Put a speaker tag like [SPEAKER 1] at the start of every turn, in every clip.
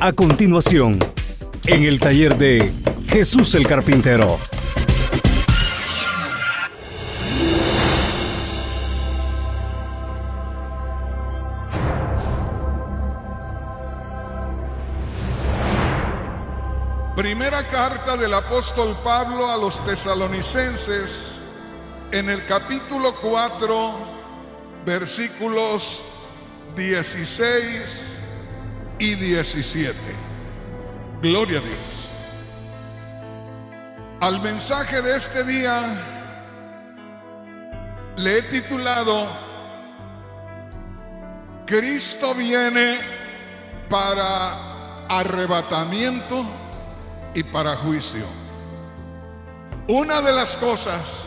[SPEAKER 1] A continuación, en el taller de Jesús el Carpintero.
[SPEAKER 2] Primera carta del apóstol Pablo a los tesalonicenses, en el capítulo 4, versículos 16 y 17. Gloria a Dios. Al mensaje de este día le he titulado: Cristo viene para arrebatamiento y para juicio. Una de las cosas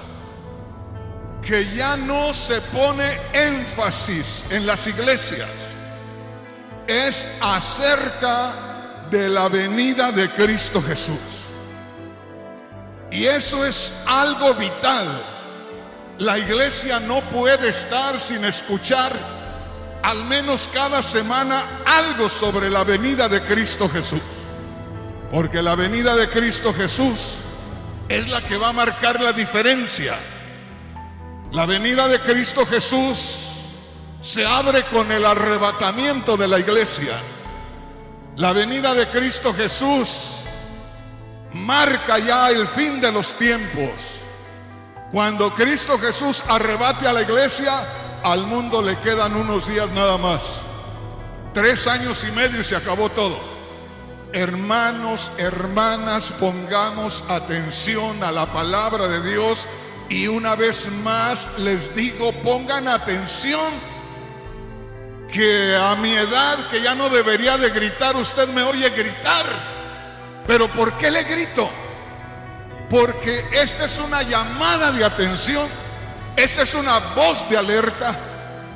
[SPEAKER 2] que ya no se pone énfasis en las iglesias es acerca de la venida de Cristo Jesús. Y eso es algo vital. La iglesia no puede estar sin escuchar al menos cada semana algo sobre la venida de Cristo Jesús. Porque la venida de Cristo Jesús es la que va a marcar la diferencia. La venida de Cristo Jesús se abre con el arrebatamiento de la iglesia. La venida de Cristo Jesús marca ya el fin de los tiempos. Cuando Cristo Jesús arrebate a la iglesia, al mundo le quedan unos días nada más. 3 años y medio y se acabó todo. Hermanos, hermanas, pongamos atención a la palabra de Dios. Y una vez más les digo, pongan atención, que a mi edad, que ya no debería de gritar, usted me oye gritar. Pero ¿por qué le grito? Porque esta es una llamada de atención, esta es una voz de alerta.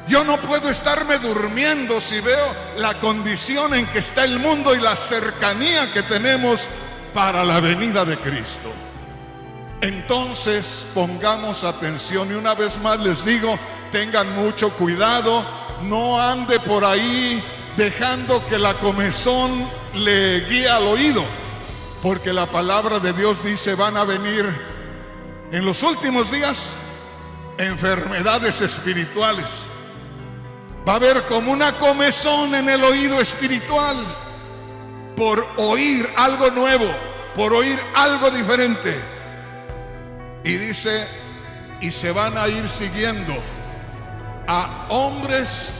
[SPEAKER 2] Yo no puedo estarme durmiendo si veo la condición en que está el mundo y la cercanía que tenemos para la venida de Cristo. Entonces pongamos atención, y una vez más les digo, tengan mucho cuidado, no ande por ahí dejando que la comezón le guíe al oído, porque la palabra de Dios dice: van a venir en los últimos días enfermedades espirituales. Va a haber como una comezón en el oído espiritual por oír algo nuevo, por oír algo diferente. Y dice, y se van a ir siguiendo a hombres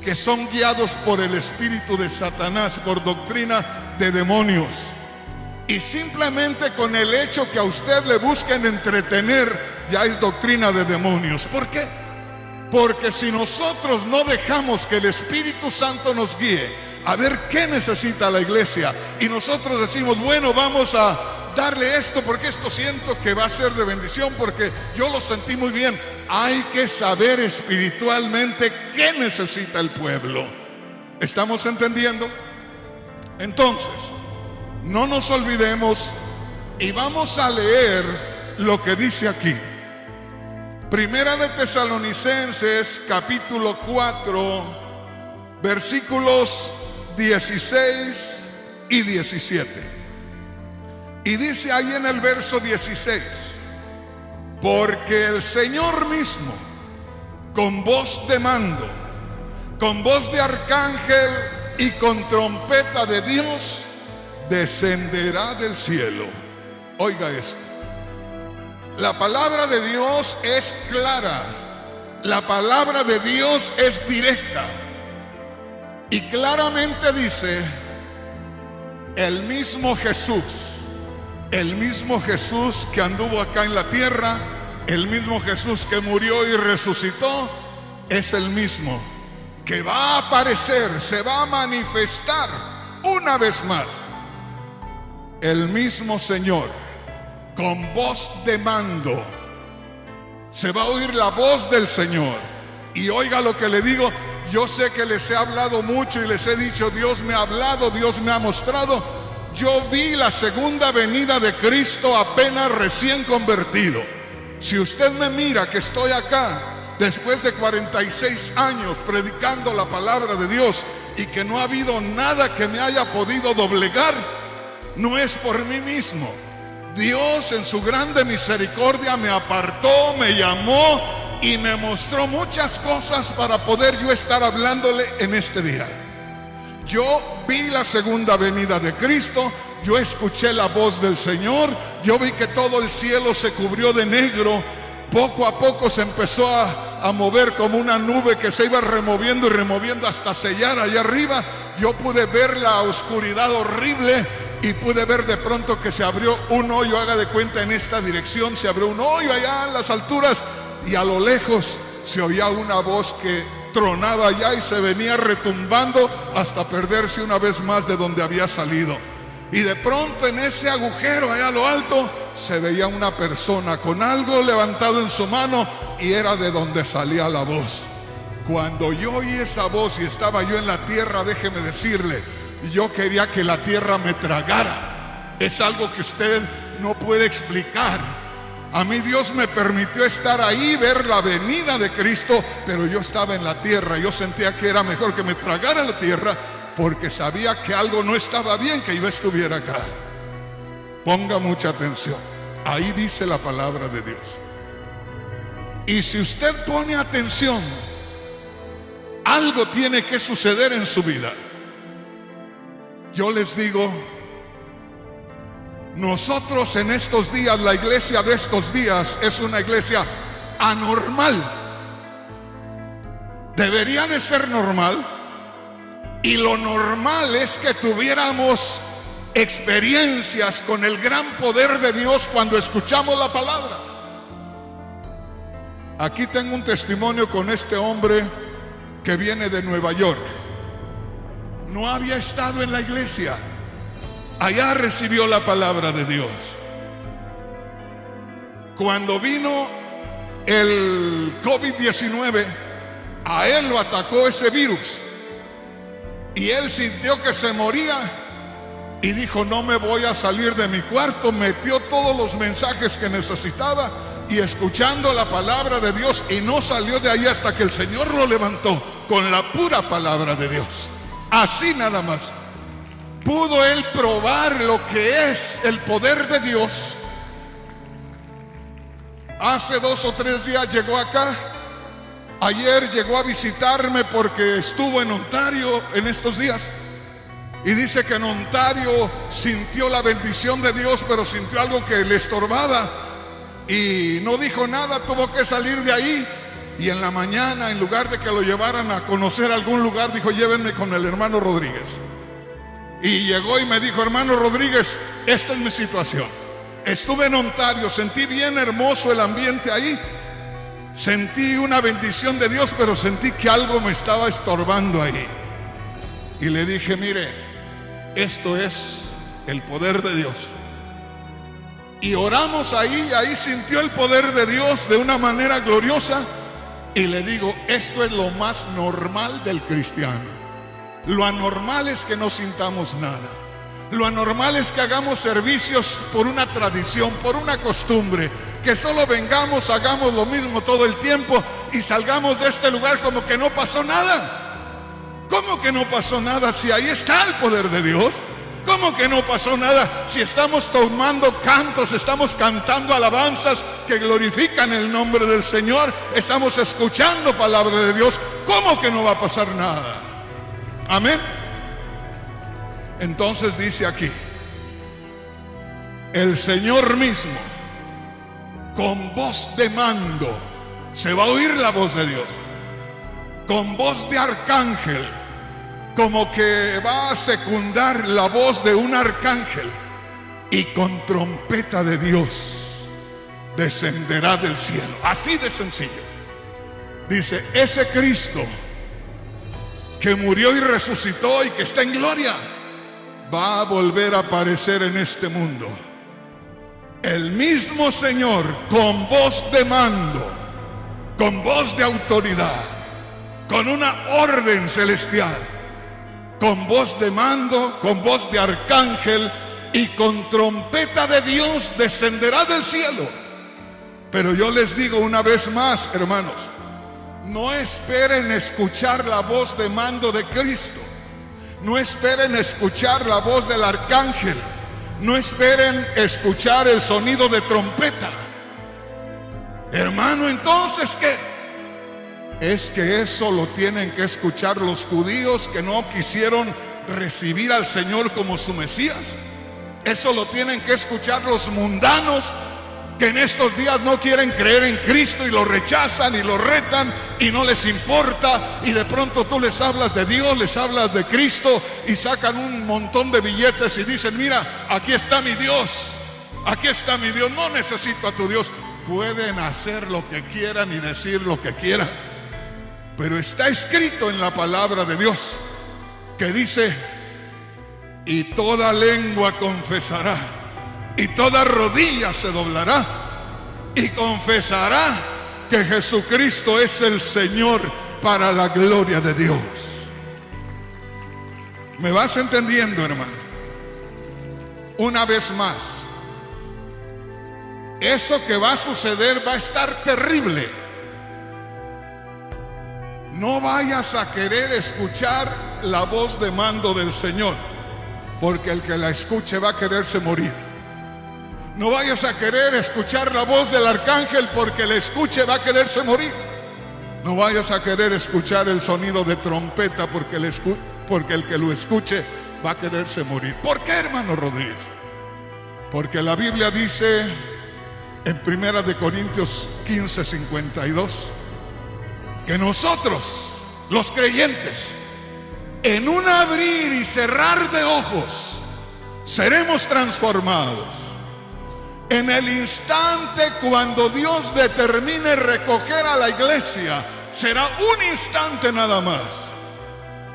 [SPEAKER 2] que son guiados por el espíritu de Satanás, por doctrina de demonios. Y simplemente con el hecho que a usted le busquen entretener, ya es doctrina de demonios. ¿Por qué? Porque si nosotros no dejamos que el Espíritu Santo nos guíe a ver qué necesita la iglesia, y nosotros decimos, bueno, vamos a darle esto porque esto siento que va a ser de bendición, porque yo lo sentí muy bien. Hay que saber espiritualmente qué necesita el pueblo. ¿Estamos entendiendo? Entonces, no nos olvidemos y vamos a leer lo que dice aquí. Primera de Tesalonicenses, capítulo 4, versículos 16 y 17. Y dice ahí en el verso 16: porque el Señor mismo, con voz de mando, con voz de arcángel y con trompeta de Dios, descenderá del cielo. Oiga esto. La palabra de Dios es clara. La palabra de Dios es directa. Y claramente dice: el mismo Jesús que anduvo acá en la tierra, el mismo Jesús que murió y resucitó, es el mismo que va a aparecer, se va a manifestar una vez más. El mismo Señor, con voz de mando, se va a oír la voz del Señor. Y oiga lo que le digo, yo sé que les he hablado mucho y les he dicho, Dios me ha hablado, Dios me ha mostrado. Yo vi la segunda venida de Cristo apenas recién convertido. Si usted me mira que estoy acá, después de 46 años predicando la palabra de Dios y que no ha habido nada que me haya podido doblegar, no es por mí mismo. Dios en su grande misericordia me apartó, me llamó y me mostró muchas cosas para poder yo estar hablándole en este día. Yo vi la segunda venida de Cristo, yo escuché la voz del Señor, yo vi que todo el cielo se cubrió de negro. Poco a poco se empezó a mover como una nube que se iba removiendo y removiendo hasta sellar allá arriba. Yo pude ver la oscuridad horrible y pude ver de pronto que se abrió un hoyo, haga de cuenta en esta dirección, se abrió un hoyo allá en las alturas y a lo lejos se oía una voz que tronaba allá y se venía retumbando hasta perderse una vez más de donde había salido. Y de pronto en ese agujero allá a lo alto se veía una persona con algo levantado en su mano y era de donde salía la voz. Cuando yo oí esa voz y estaba yo en la tierra, déjeme decirle, yo quería que la tierra me tragara. Es algo que usted no puede explicar. A mí Dios me permitió estar ahí, ver la venida de Cristo, pero yo estaba en la tierra. Yo sentía que era mejor que me tragara la tierra, porque sabía que algo no estaba bien que yo estuviera acá. Ponga mucha atención. Ahí dice la palabra de Dios. Y si usted pone atención, algo tiene que suceder en su vida. Yo les digo, nosotros en estos días, la iglesia de estos días es una iglesia anormal. Debería de ser normal. Y lo normal es que tuviéramos experiencias con el gran poder de Dios cuando escuchamos la palabra. Aquí tengo un testimonio con este hombre que viene de Nueva York. No había estado en la iglesia. Allá recibió la palabra de Dios. Cuando vino el COVID-19, a él lo atacó ese virus. Y él sintió que se moría y dijo, no me voy a salir de mi cuarto. Metió todos los mensajes que necesitaba y escuchando la palabra de Dios, y no salió de ahí hasta que el Señor lo levantó con la pura palabra de Dios. Así nada más pudo él probar lo que es el poder de Dios. Hace 2 o 3 días llegó acá. Ayer llegó a visitarme porque estuvo en Ontario en estos días. Y dice que en Ontario sintió la bendición de Dios, pero sintió algo que le estorbaba. Y no dijo nada, tuvo que salir de ahí. Y en la mañana, en lugar de que lo llevaran a conocer algún lugar, dijo, llévenme con el hermano Rodríguez. Y llegó y me dijo, hermano Rodríguez, esta es mi situación. Estuve en Ontario, sentí bien hermoso el ambiente ahí. Sentí una bendición de Dios, pero sentí que algo me estaba estorbando ahí. Y le dije, mire, esto es el poder de Dios. Y oramos ahí, ahí sintió el poder de Dios de una manera gloriosa. Y le digo, esto es lo más normal del cristiano. Lo anormal es que no sintamos nada. Lo anormal es que hagamos servicios por una tradición, por una costumbre, que solo vengamos, hagamos lo mismo todo el tiempo y salgamos de este lugar como que no pasó nada. ¿Cómo que no pasó nada si ahí está el poder de Dios? ¿Cómo que no pasó nada si estamos tomando cantos, estamos cantando alabanzas que glorifican el nombre del Señor, estamos escuchando palabra de Dios? ¿Cómo que no va a pasar nada? Amén. Entonces dice aquí, el Señor mismo, con voz de mando, se va a oír la voz de Dios, con voz de arcángel, como que va a secundar la voz de un arcángel, y con trompeta de Dios descenderá del cielo. Así de sencillo. Dice, ese Cristo que murió y resucitó y que está en gloria, va a volver a aparecer en este mundo. El mismo Señor, con voz de mando, con voz de autoridad, con una orden celestial, con voz de mando, con voz de arcángel y con trompeta de Dios descenderá del cielo. Pero yo les digo una vez más, hermanos, no esperen escuchar la voz de mando de Cristo. No esperen escuchar la voz del arcángel. No esperen escuchar el sonido de trompeta. Hermano, entonces, ¿qué? Es que eso lo tienen que escuchar los judíos que no quisieron recibir al Señor como su Mesías. Eso lo tienen que escuchar los mundanos que en estos días no quieren creer en Cristo y lo rechazan y lo retan y no les importa, y de pronto tú les hablas de Dios, les hablas de Cristo y sacan un montón de billetes y dicen: mira, aquí está mi Dios, aquí está mi Dios, no necesito a tu Dios. Pueden hacer lo que quieran y decir lo que quieran, pero está escrito en la palabra de Dios que dice: y toda lengua confesará, y toda rodilla se doblará y confesará que Jesucristo es el Señor, para la gloria de Dios. ¿Me vas entendiendo, hermano? Una vez más, eso que va a suceder va a estar terrible. No vayas a querer escuchar la voz de mando del Señor, porque el que la escuche va a quererse morir. No vayas a querer escuchar la voz del arcángel, porque el escuche va a quererse morir. No vayas a querer escuchar el sonido de trompeta, porque el que lo escuche va a quererse morir. ¿Por qué, hermano Rodríguez? Porque la Biblia dice en 1 Corintios 15:52 que nosotros, los creyentes, en un abrir y cerrar de ojos, seremos transformados. En el instante cuando Dios determine recoger a la iglesia, será un instante nada más.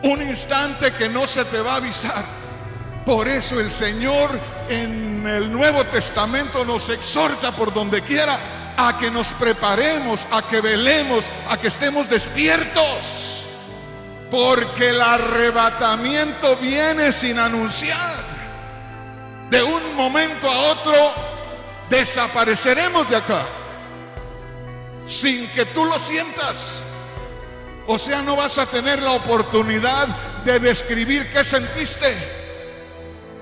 [SPEAKER 2] Un instante que no se te va a avisar. Por eso el Señor en el Nuevo Testamento nos exhorta por donde quiera a que nos preparemos, a que velemos, a que estemos despiertos, porque el arrebatamiento viene sin anunciar. De un momento a otro desapareceremos de acá sin que tú lo sientas. O sea, no vas a tener la oportunidad de describir qué sentiste.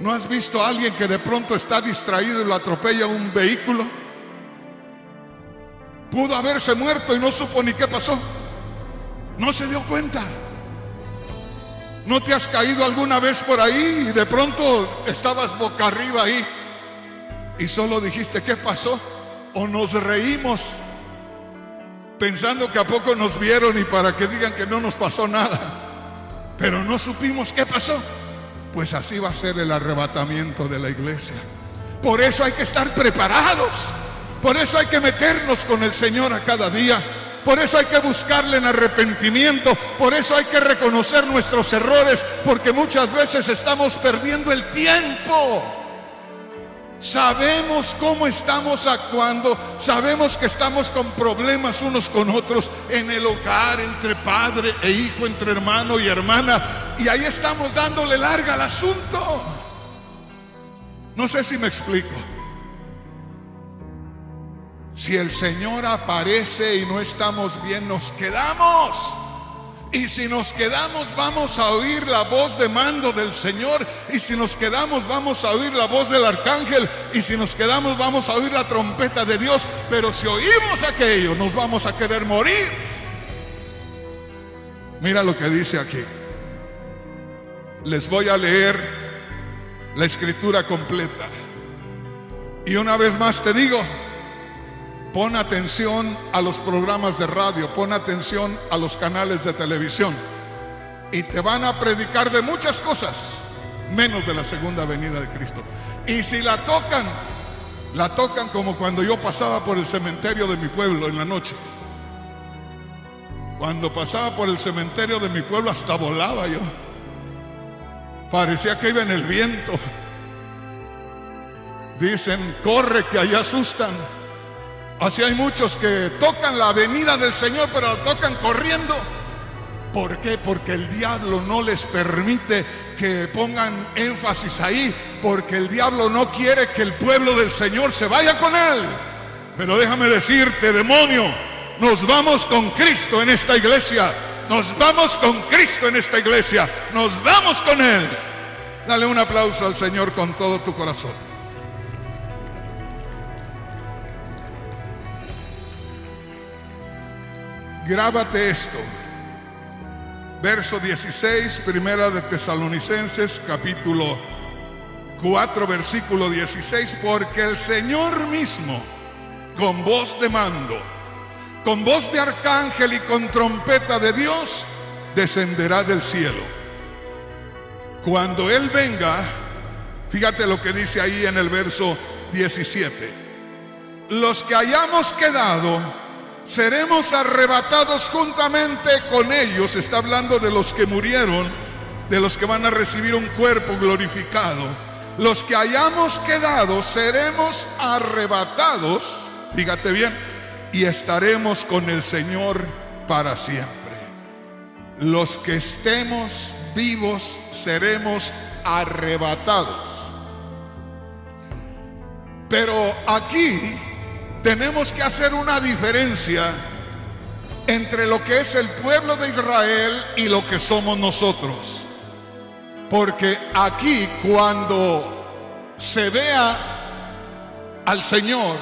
[SPEAKER 2] ¿No has visto a alguien que de pronto está distraído y lo atropella un vehículo? Pudo haberse muerto y no supo ni qué pasó. No se dio cuenta. ¿No te has caído alguna vez por ahí y de pronto estabas boca arriba ahí y solo dijiste: ¿qué pasó? O nos reímos pensando que a poco nos vieron y para que digan que no nos pasó nada, pero no supimos qué pasó. Pues así va a ser el arrebatamiento de la iglesia. Por eso hay que estar preparados. Por eso hay que meternos con el Señor a cada día. Por eso hay que buscarle en arrepentimiento. Por eso hay que reconocer nuestros errores, porque muchas veces estamos perdiendo el tiempo. Sabemos cómo estamos actuando, sabemos que estamos con problemas unos con otros en el hogar, entre padre e hijo, entre hermano y hermana, y ahí estamos dándole larga al asunto. No sé si me explico. Si el Señor aparece y no estamos bien, nos quedamos. Y si nos quedamos, vamos a oír la voz de mando del Señor. Y si nos quedamos, vamos a oír la voz del arcángel. Y si nos quedamos, vamos a oír la trompeta de Dios. Pero si oímos aquello, nos vamos a querer morir. Mira lo que dice aquí. Les voy a leer la escritura completa. Y una vez más te digo, pon atención a los programas de radio, pon atención a los canales de televisión, y te van a predicar de muchas cosas, menos de la segunda venida de Cristo. Y si la tocan como cuando yo pasaba por el cementerio de mi pueblo en la noche. Cuando pasaba por el cementerio de mi pueblo hasta volaba yo. Parecía que iba en el viento. Dicen: corre, que allá asustan. Así hay muchos que tocan la venida del Señor, pero la tocan corriendo. ¿Por qué? Porque el diablo no les permite que pongan énfasis ahí, porque el diablo no quiere que el pueblo del Señor se vaya con él. Pero déjame decirte, demonio, nos vamos con Cristo en esta iglesia. Nos vamos con Cristo en esta iglesia. Nos vamos con Él. Dale un aplauso al Señor con todo tu corazón. Grábate esto. Verso 16, primera de Tesalonicenses, capítulo 4, versículo 16. Porque el Señor mismo, con voz de mando, con voz de arcángel y con trompeta de Dios, descenderá del cielo. Cuando Él venga, fíjate lo que dice ahí en el verso 17. Los que hayamos quedado seremos arrebatados juntamente con ellos. Está hablando de los que murieron, de los que van a recibir un cuerpo glorificado. Los que hayamos quedado seremos arrebatados, fíjate bien, y estaremos con el Señor para siempre. Los que estemos vivos seremos arrebatados. Pero aquí tenemos que hacer una diferencia entre lo que es el pueblo de Israel y lo que somos nosotros. Porque aquí, cuando se vea al Señor,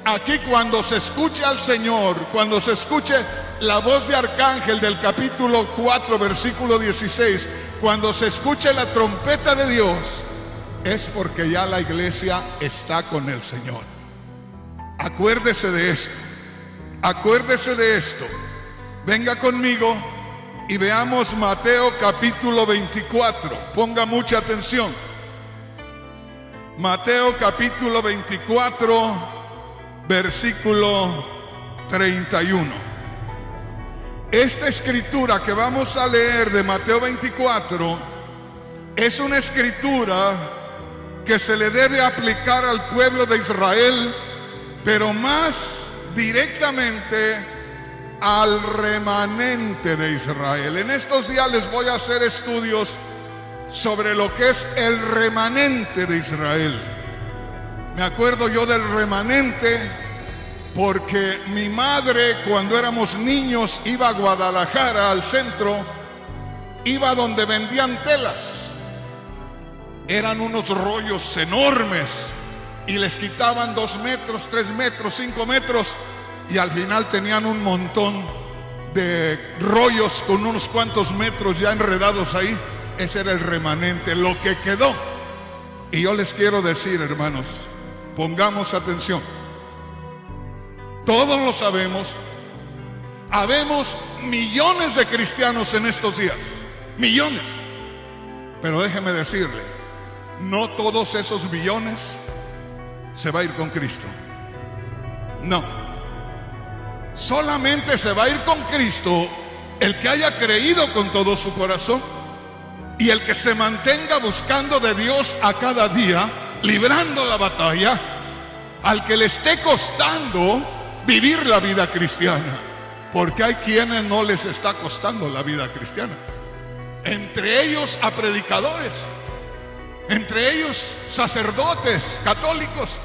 [SPEAKER 2] aquí cuando se escuche al Señor, cuando se escuche la voz de arcángel del capítulo 4, versículo 16, cuando se escuche la trompeta de Dios, es porque ya la iglesia está con el Señor. Acuérdese de esto. Acuérdese de esto. Venga conmigo y veamos Mateo capítulo 24. Ponga mucha atención. Mateo capítulo 24, versículo 31. Esta escritura que vamos a leer de Mateo 24 es una escritura que se le debe aplicar al pueblo de Israel, pero más directamente al remanente de Israel. En estos días les voy a hacer estudios sobre lo que es el remanente de Israel. Me acuerdo yo del remanente porque mi madre, cuando éramos niños, iba a Guadalajara, al centro, iba donde vendían telas. Eran unos rollos enormes y les quitaban 2 metros, 3 metros, 5 metros, y al final tenían un montón de rollos con unos cuantos metros ya enredados ahí. Ese era el remanente, lo que quedó. Y yo les quiero decir, hermanos, pongamos atención. Todos lo sabemos. Habemos millones de cristianos en estos días, millones. Pero déjeme decirle, no todos esos millones se va a ir con Cristo. No. Solamente se va a ir con Cristo el que haya creído con todo su corazón y el que se mantenga buscando de Dios a cada día, librando la batalla, al que le esté costando vivir la vida cristiana. Porque hay quienes no les está costando la vida cristiana. Entre ellos a predicadores, entre ellos sacerdotes católicos.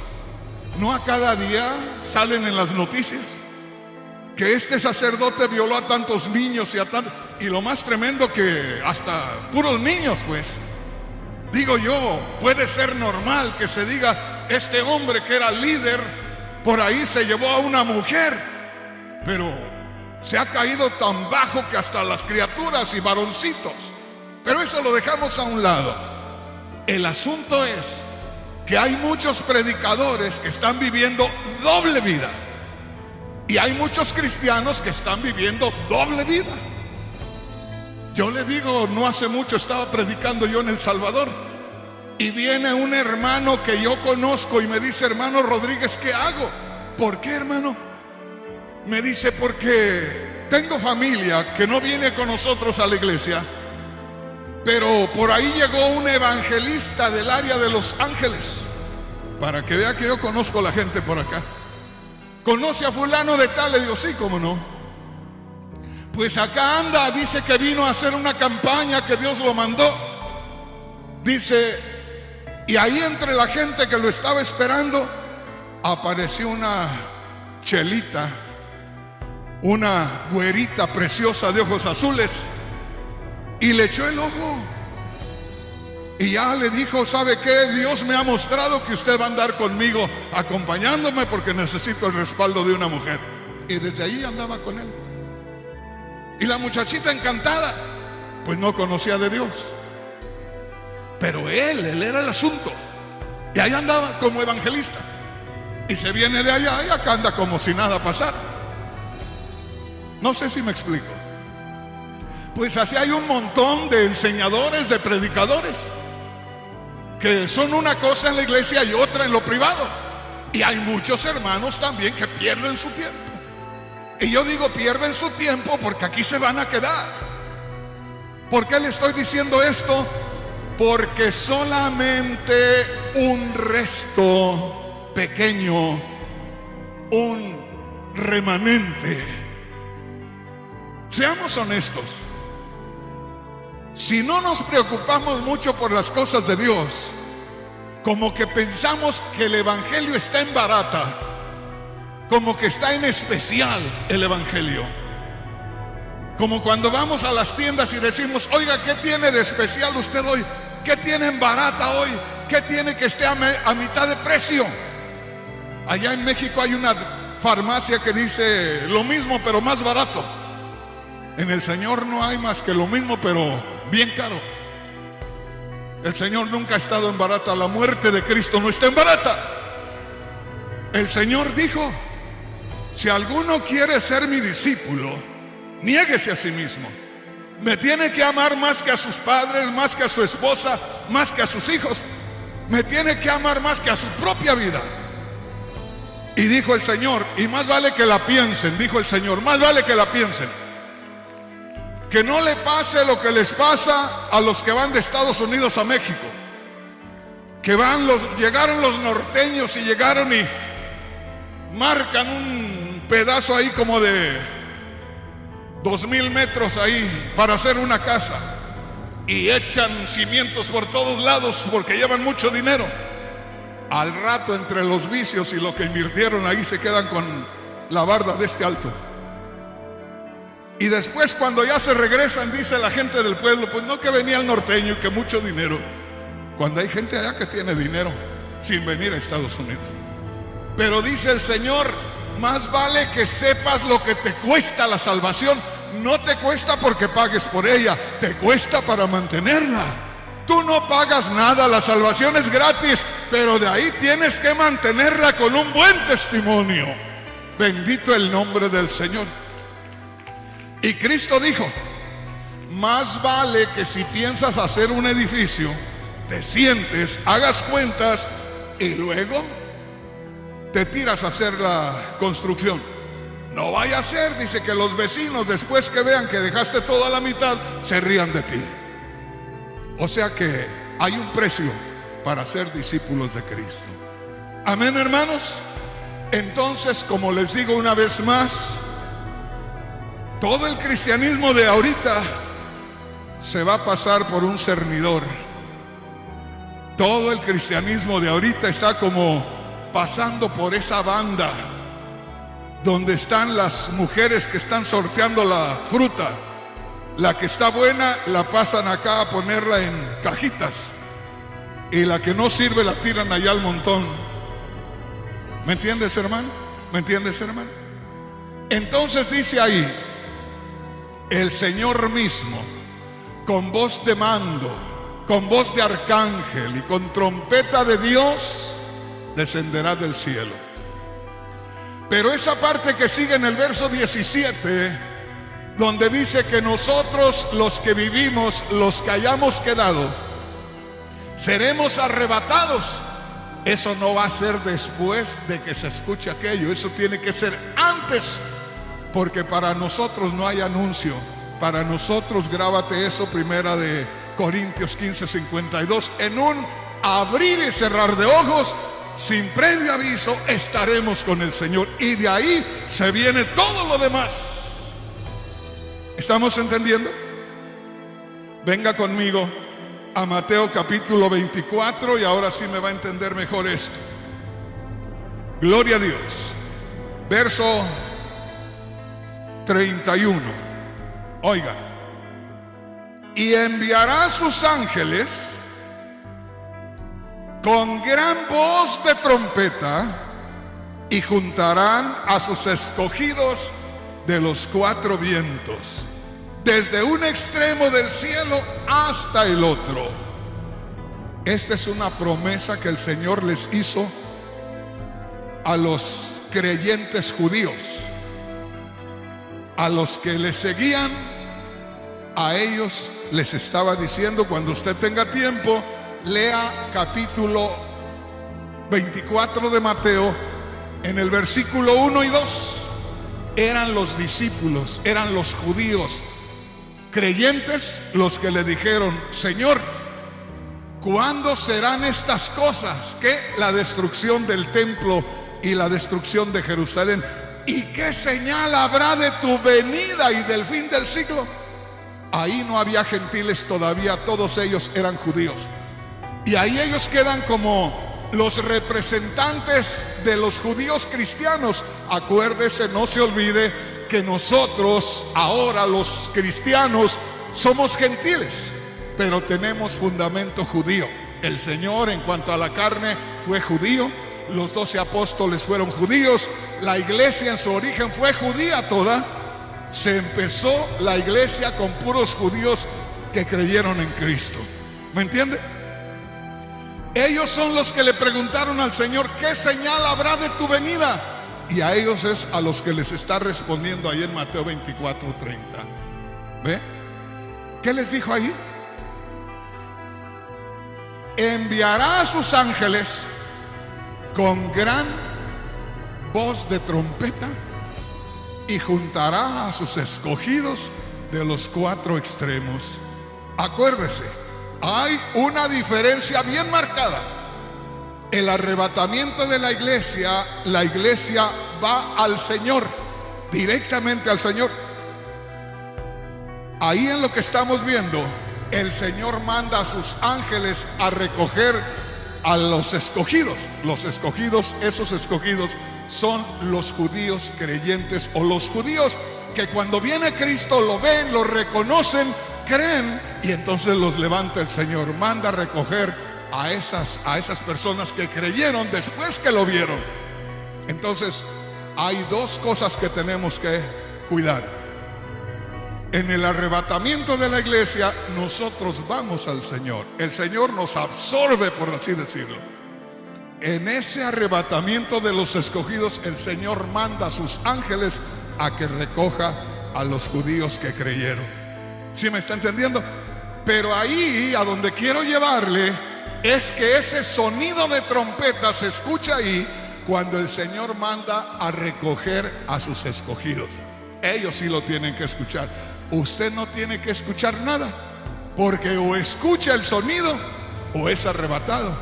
[SPEAKER 2] No a cada día salen en las noticias que este sacerdote violó a tantos niños y lo más tremendo que hasta puros niños, pues. Digo yo, puede ser normal que se diga, este hombre que era líder por ahí se llevó a una mujer, pero se ha caído tan bajo que hasta las criaturas y varoncitos. Pero eso lo dejamos a un lado. El asunto es que hay muchos predicadores que están viviendo doble vida. Y hay muchos cristianos que están viviendo doble vida. Yo le digo, no hace mucho estaba predicando yo en El Salvador y viene un hermano que yo conozco y me dice, hermano Rodríguez, ¿qué hago? ¿Por qué, hermano? Me dice, porque tengo familia que no viene con nosotros a la iglesia, pero por ahí llegó un evangelista del área de Los Ángeles, para que vea que yo conozco a la gente por acá. ¿Conoce a fulano de tal? Le digo, sí, cómo no. Pues acá anda, dice que vino a hacer una campaña, que Dios lo mandó. Dice, y ahí entre la gente que lo estaba esperando, apareció una chelita una güerita preciosa de ojos azules, y le echó el ojo. Y ya le dijo: ¿sabe qué? Dios me ha mostrado que usted va a andar conmigo, acompañándome, porque necesito el respaldo de una mujer. Y desde ahí andaba con él. Y la muchachita encantada, pues no conocía de Dios, pero él era el asunto. Y ahí andaba como evangelista. Y se viene de allá y acá anda como si nada pasara. No sé si me explico. Pues así hay un montón de enseñadores, de predicadores, que son una cosa en la iglesia y otra en lo privado. Y hay muchos hermanos también que pierden su tiempo. Y yo digo pierden su tiempo porque aquí se van a quedar. ¿Por qué le estoy diciendo esto? Porque solamente un resto pequeño, un remanente. Seamos honestos. Si no nos preocupamos mucho por las cosas de Dios, como que pensamos que el evangelio está en barata, como que está en especial el evangelio. Como cuando vamos a las tiendas y decimos: oiga, ¿qué tiene de especial usted hoy? ¿Qué tiene en barata hoy? ¿Qué tiene que esté a mitad de precio? Allá en México hay una farmacia que dice lo mismo pero más barato. En el Señor no hay más que lo mismo pero bien caro. El Señor nunca ha estado en barata. La muerte de Cristo no está en barata. El Señor dijo: si alguno quiere ser mi discípulo, niéguese a sí mismo. Me tiene que amar más que a sus padres, más que a su esposa, más que a sus hijos. Me tiene que amar más que a su propia vida. Y dijo el Señor, y más vale que la piensen, dijo el Señor, más vale que la piensen. Que no le pase lo que les pasa a los que van de Estados Unidos a México. Que llegaron los norteños y llegaron y marcan un pedazo ahí como de 2000 metros ahí para hacer una casa y echan cimientos por todos lados porque llevan mucho dinero. Al rato, entre los vicios y lo que invirtieron ahí, se quedan con la barda de este alto. Y después, cuando ya se regresan, dice la gente del pueblo: pues no, que venía el norteño y que mucho dinero. Cuando hay gente allá que tiene dinero sin venir a Estados Unidos. Pero dice el Señor: más vale que sepas lo que te cuesta la salvación. No te cuesta porque pagues por ella, te cuesta para mantenerla. Tú no pagas nada, la salvación es gratis, pero de ahí tienes que mantenerla con un buen testimonio. Bendito el nombre del Señor. Y Cristo dijo: más vale que si piensas hacer un edificio, te sientes, hagas cuentas y luego te tiras a hacer la construcción. No vaya a ser, dice, que los vecinos, después que vean que dejaste todo a la mitad, se rían de ti. O sea que hay un precio para ser discípulos de Cristo. Amén, hermanos. Entonces, como les digo una vez más, todo el cristianismo de ahorita se va a pasar por un cernidor. Todo el cristianismo de ahorita está como pasando por esa banda donde están las mujeres que están sorteando la fruta. La que está buena la pasan acá a ponerla en cajitas, y la que no sirve la tiran allá al montón. ¿Me entiendes, hermano? ¿Me entiendes, hermano? Entonces dice ahí: el Señor mismo, con voz de mando, con voz de arcángel y con trompeta de Dios, descenderá del cielo. Pero esa parte que sigue en el verso 17, donde dice que nosotros, los que vivimos, los que hayamos quedado, seremos arrebatados. Eso no va a ser después de que se escuche aquello, eso tiene que ser antes, porque para nosotros no hay anuncio. Para nosotros, grábate eso, primera de Corintios 15:52, en un abrir y cerrar de ojos, sin previo aviso, estaremos con el Señor, y de ahí se viene todo lo demás. ¿Estamos entendiendo? Venga conmigo a Mateo capítulo 24 y ahora sí me va a entender mejor esto. Gloria a Dios. Verso 31. Oiga, y enviará a sus ángeles con gran voz de trompeta y juntarán a sus escogidos de los cuatro vientos, desde un extremo del cielo hasta el otro. Esta es una promesa que el Señor les hizo a los creyentes judíos, a los que le seguían. A ellos les estaba diciendo, cuando usted tenga tiempo, lea capítulo 24 de Mateo, en el versículo 1 y 2. Eran los discípulos, eran los judíos creyentes los que le dijeron: Señor, ¿cuándo serán estas cosas? ¿Qué? La destrucción del templo y la destrucción de Jerusalén. ¿Y qué señal habrá de tu venida y del fin del siglo? Ahí no había gentiles todavía, todos ellos eran judíos. Y ahí ellos quedan como los representantes de los judíos cristianos. Acuérdese, no se olvide que nosotros ahora los cristianos somos gentiles, pero tenemos fundamento judío. El Señor, en cuanto a la carne, fue judío. Los 12 apóstoles fueron judíos. La iglesia en su origen fue judía toda. Se empezó la iglesia con puros judíos que creyeron en Cristo. ¿Me entiende? Ellos son los que le preguntaron al Señor: ¿qué señal habrá de tu venida? Y a ellos es a los que les está respondiendo ahí en Mateo 24:30. ¿Ve? ¿Qué les dijo ahí? Enviará a sus ángeles con gran voz de trompeta y juntará a sus escogidos de los cuatro extremos. Acuérdese, hay una diferencia bien marcada. El arrebatamiento de la iglesia va al Señor, directamente al Señor. Ahí en lo que estamos viendo, el Señor manda a sus ángeles a recoger a los escogidos. Los escogidos, esos escogidos son los judíos creyentes, o los judíos que cuando viene Cristo lo ven, lo reconocen, creen, y entonces los levanta el Señor. Manda a recoger a esas personas que creyeron después que lo vieron. Entonces hay dos cosas que tenemos que cuidar. En el arrebatamiento de la iglesia, nosotros vamos al Señor. El Señor nos absorbe, por así decirlo. En ese arrebatamiento de los escogidos, el Señor manda a sus ángeles a que recoja a los judíos que creyeron. ¿Sí me está entendiendo? Pero ahí, a donde quiero llevarle, es que ese sonido de trompeta se escucha ahí cuando el Señor manda a recoger a sus escogidos. Ellos sí lo tienen que escuchar. Usted no tiene que escuchar nada, porque o escucha el sonido o es arrebatado.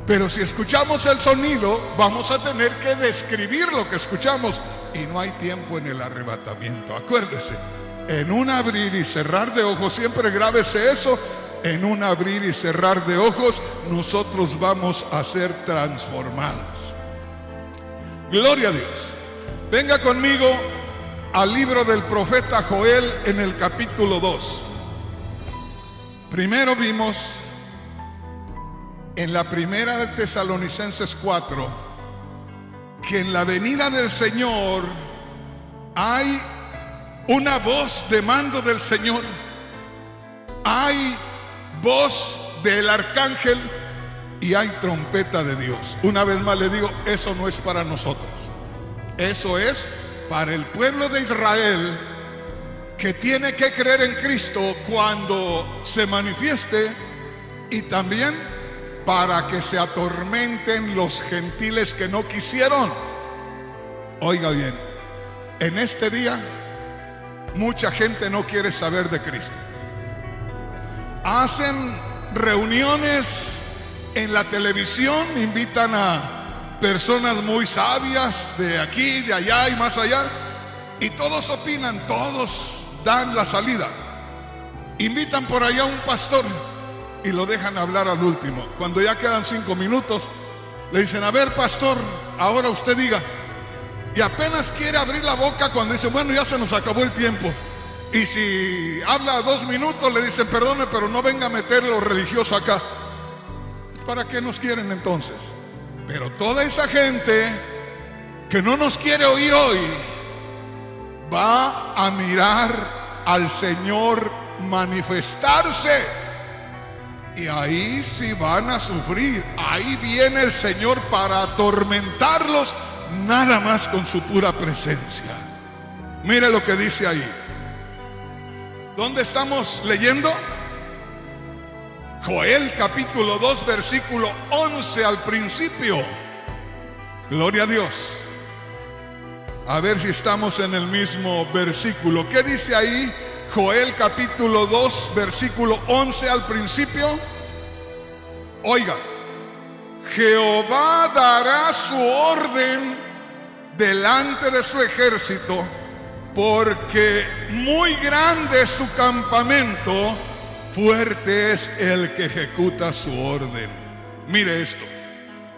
[SPEAKER 2] Pero si escuchamos el sonido, vamos a tener que describir lo que escuchamos, y no hay tiempo en el arrebatamiento. Acuérdese, en un abrir y cerrar de ojos, siempre grábese eso, en un abrir y cerrar de ojos nosotros vamos a ser transformados. Gloria a Dios. Venga conmigo al libro del profeta Joel en el capítulo 2. Primero vimos en la primera de Tesalonicenses 4 que en la venida del Señor hay una voz de mando del Señor, hay voz del arcángel y hay trompeta de Dios. Una vez más le digo, eso no es para nosotros, eso es para el pueblo de Israel, que tiene que creer en Cristo cuando se manifieste, y también para que se atormenten los gentiles que no quisieron. Oiga bien, en este día mucha gente no quiere saber de Cristo. Hacen reuniones en la televisión, invitan a personas muy sabias de aquí, de allá y más allá, y todos opinan, todos dan la salida. Invitan por allá a un pastor y lo dejan hablar al último. Cuando ya quedan 5 minutos, le dicen: a ver, pastor, ahora usted diga, y apenas quiere abrir la boca cuando dice, bueno, ya se nos acabó el tiempo. Y si habla 2 minutos le dicen, perdone, pero no venga a meter lo religioso acá. ¿Para qué nos quieren entonces? Pero toda esa gente que no nos quiere oír hoy va a mirar al Señor manifestarse, y ahí sí van a sufrir. Ahí viene el Señor para atormentarlos nada más con su pura presencia. Mire lo que dice ahí. ¿Dónde estamos leyendo? Joel capítulo 2 versículo 11 al principio. Gloria a Dios. A ver si estamos en el mismo versículo. ¿Qué dice ahí? Joel capítulo 2 versículo 11 al principio. Oiga, Jehová dará su orden delante de su ejército, porque muy grande es su campamento, fuerte es el que ejecuta su orden. Mire esto,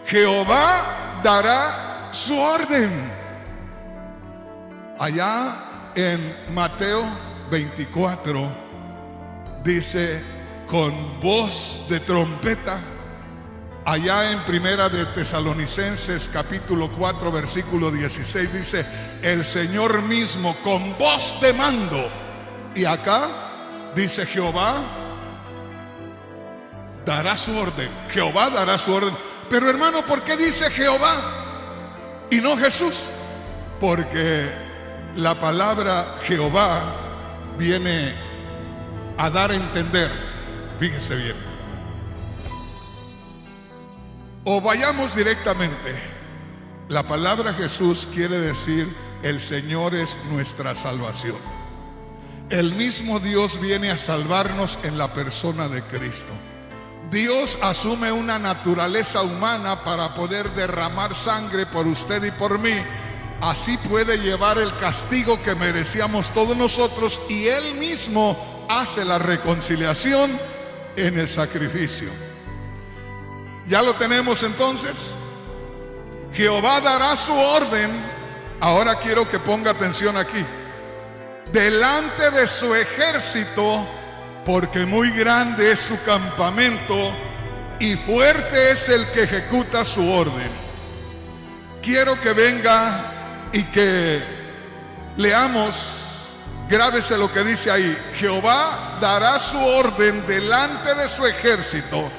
[SPEAKER 2] Jehová dará su orden. Allá en Mateo 24 dice, con voz de trompeta. Allá en Primera de Tesalonicenses capítulo 4 versículo 16 dice, el Señor mismo con voz de mando. Y acá dice, Jehová dará su orden. Jehová dará su orden. Pero hermano, ¿por qué dice Jehová y no Jesús? Porque la palabra Jehová viene a dar a entender, fíjese bien. O vayamos directamente, la palabra Jesús quiere decir, el Señor es nuestra salvación. El mismo Dios viene a salvarnos en la persona de Cristo. Dios asume una naturaleza humana para poder derramar sangre por usted y por mí. Así puede llevar el castigo que merecíamos todos nosotros, y Él mismo hace la reconciliación en el sacrificio. ¿Ya lo tenemos entonces? Jehová dará su orden. Ahora quiero que ponga atención aquí. Delante de su ejército, porque muy grande es su campamento y fuerte es el que ejecuta su orden. Quiero que venga y que leamos, grábese lo que dice ahí. Jehová dará su orden delante de su ejército,